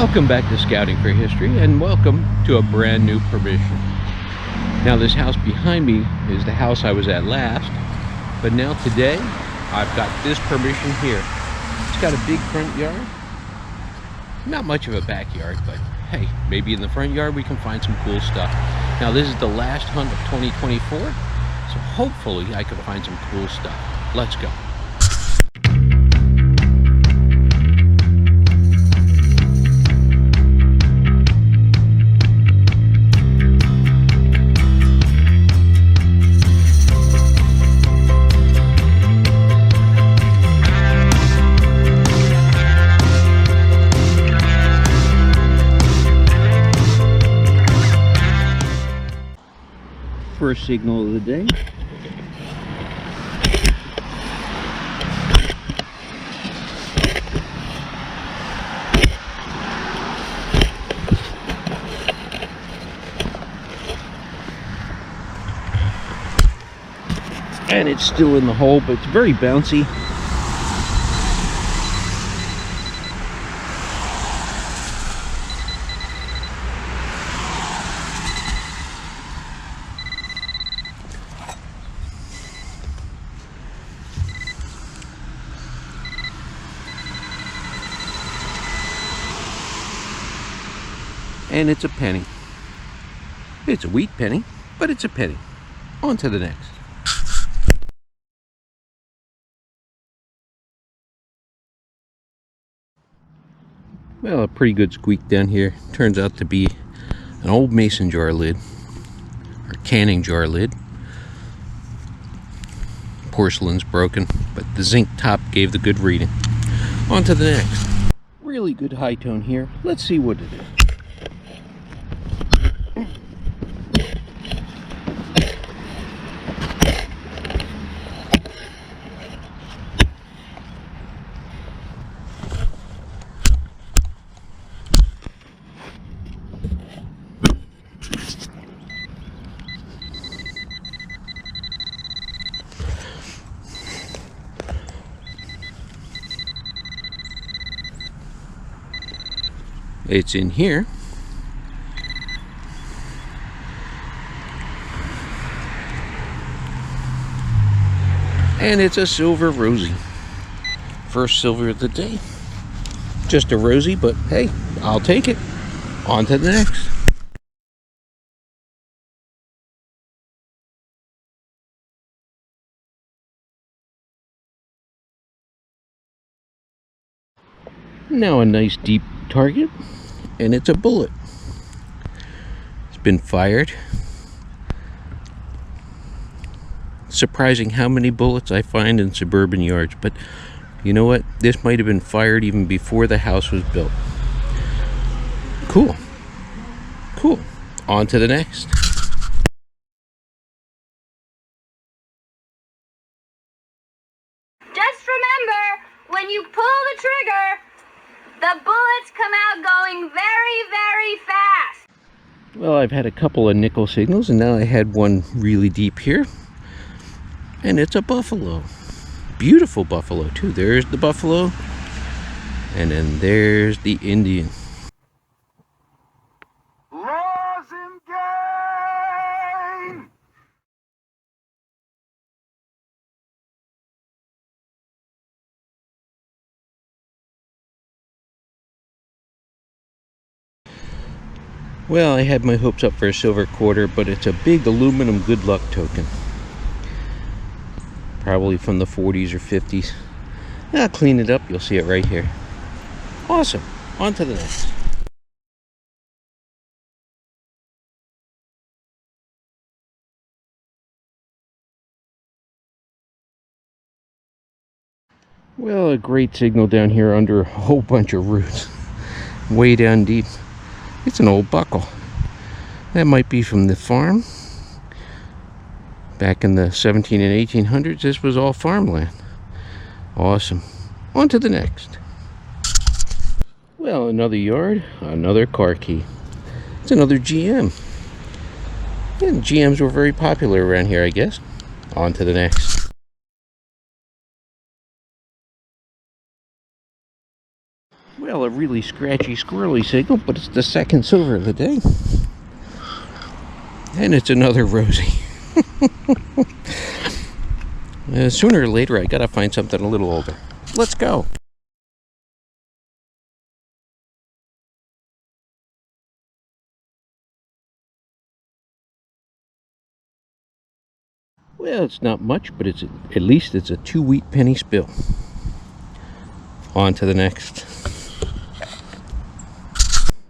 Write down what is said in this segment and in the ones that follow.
Welcome back to Scouting for History, and welcome to a brand new permission. Now this house behind me is the house I was at last, but now today I've got this permission here. It's got a big front yard, not much of a backyard, but hey, maybe in the front yard we can find some cool stuff. Now this is the last hunt of 2024, so hopefully I can find some cool stuff. Let's go. First signal of the day. And it's still in the hole, but it's very bouncy. And it's a penny. It's a wheat penny, but it's a penny. On to the next. Well, a pretty good squeak down here. Turns out to be an old mason jar lid, or canning jar lid. Porcelain's broken, but the zinc top gave the good reading. On to the next. Really good high tone here. Let's see what it is. It's in here. And it's a silver rosy. First silver of the day. Just a rosy, but hey, I'll take it. On to the next. Now a nice deep target, and it's a bullet. It's been fired. Surprising how many bullets I find in suburban yards, but you know what? This might have been fired even before the house was built. Cool. Cool. On to the next. Just remember, when you pull the trigger, the bullets come out going very, very fast. Well, I've had a couple of nickel signals, and now I had one really deep here. And it's a buffalo. Beautiful buffalo, too. There's the buffalo. And then there's the Indian. Laws in game! Well, I had my hopes up for a silver quarter, but it's a big aluminum good luck token. Probably from the 40s or 50s. I'll clean it up, you'll see it right here. Awesome. On to the next. Well, a great signal down here under a whole bunch of roots. Way down deep. It's an old buckle. That might be from the farm. Back in the 17 and 1800s, this was all farmland. Awesome. On to the next. Well, another yard, another car key. It's another GM. And GMs were very popular around here, I guess. On to the next. Well, a really scratchy, squirrely signal, but it's the second silver of the day. And it's another rosy. Sooner or later, I gotta find something a little older. Let's go. Well, it's not much, but at least it's a 2 wheat penny spill. On to the next.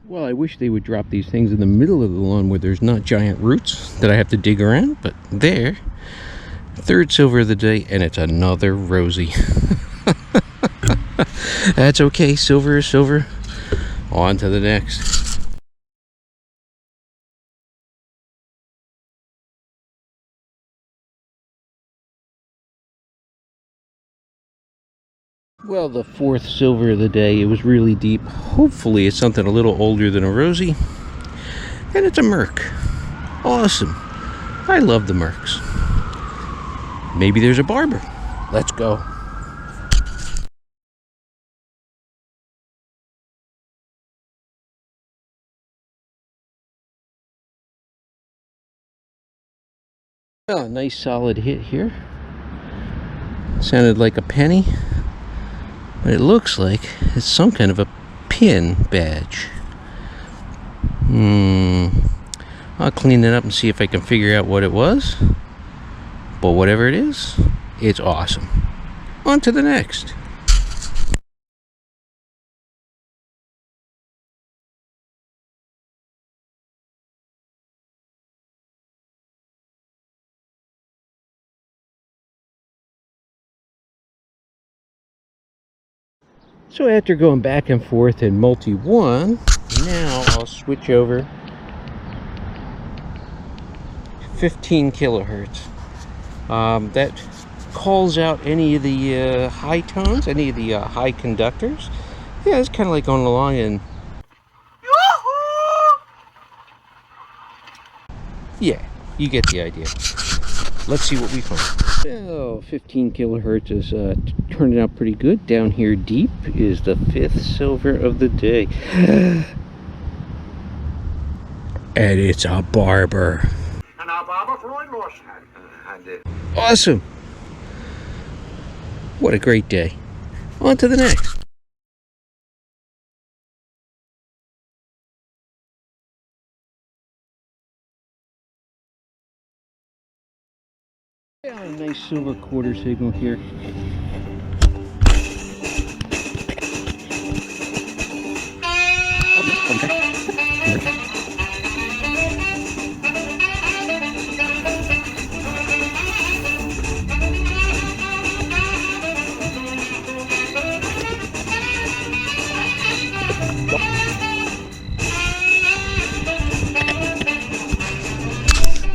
Well, I wish they would drop these things in the middle of the lawn where there's not giant roots that I have to dig around, but there. Third silver of the day, and it's another rosy. That's okay, silver is silver. On to the next. Well, the fourth silver of the day, it was really deep. Hopefully it's something a little older than a rosy. And it's a Merc. Awesome. I love the Mercs. Maybe there's a barber. Let's go. Well, a nice solid hit here. Sounded like a penny. But it looks like it's some kind of a pin badge. I'll clean it up and see if I can figure out what it was. But whatever it is, it's awesome. On to the next. So after going back and forth in multi-1, now I'll switch over 15 kilohertz. That calls out any of the high tones, any of the high conductors. Yeah, it's kind of like going along and... Yeah, you get the idea. Let's see what we find. Well, 15 kilohertz is turning out pretty good. Down here deep is the fifth silver of the day. And it's a barber. And our barber Freud lost. Awesome. What a great day. On to the next. Yeah, a nice silver quarter signal here.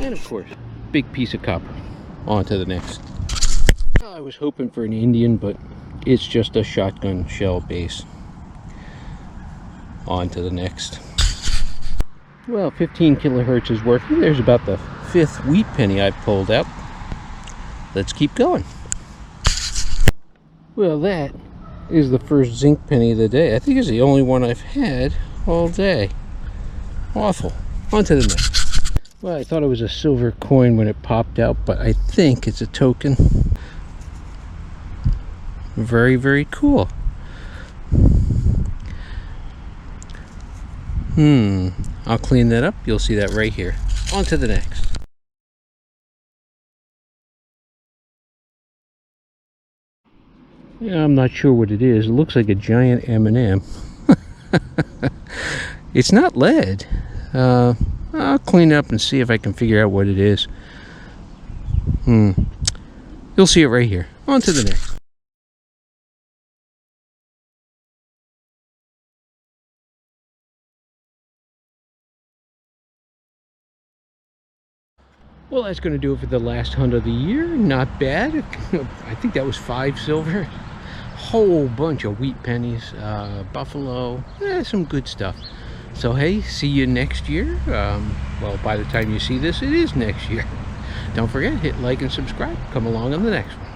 And of course, big piece of copper. On to the next. Well, I was hoping for an Indian, but it's just a shotgun shell base. On to the next. Well, 15 kilohertz is working. There's about the fifth wheat penny I've pulled out. Let's keep going. Well, that is the first zinc penny of the day. I think it's the only one I've had all day. Awful. On to the next. Well, I thought it was a silver coin when it popped out, but I think it's a token. Very, very cool. I'll clean that up. You'll see that right here. On to the next. Yeah, I'm not sure what it is. It looks like a giant M&M. It's not lead. I'll clean it up and see if I can figure out what it is. You'll see it right here. On to the next. Well, that's going to do it for the last hunt of the year. Not bad. I think that was 5 silver. Whole bunch of wheat pennies, buffalo, some good stuff. So hey, see you next year. Well, by the time you see this, it is next year. Don't forget, hit like and subscribe. Come along on the next one.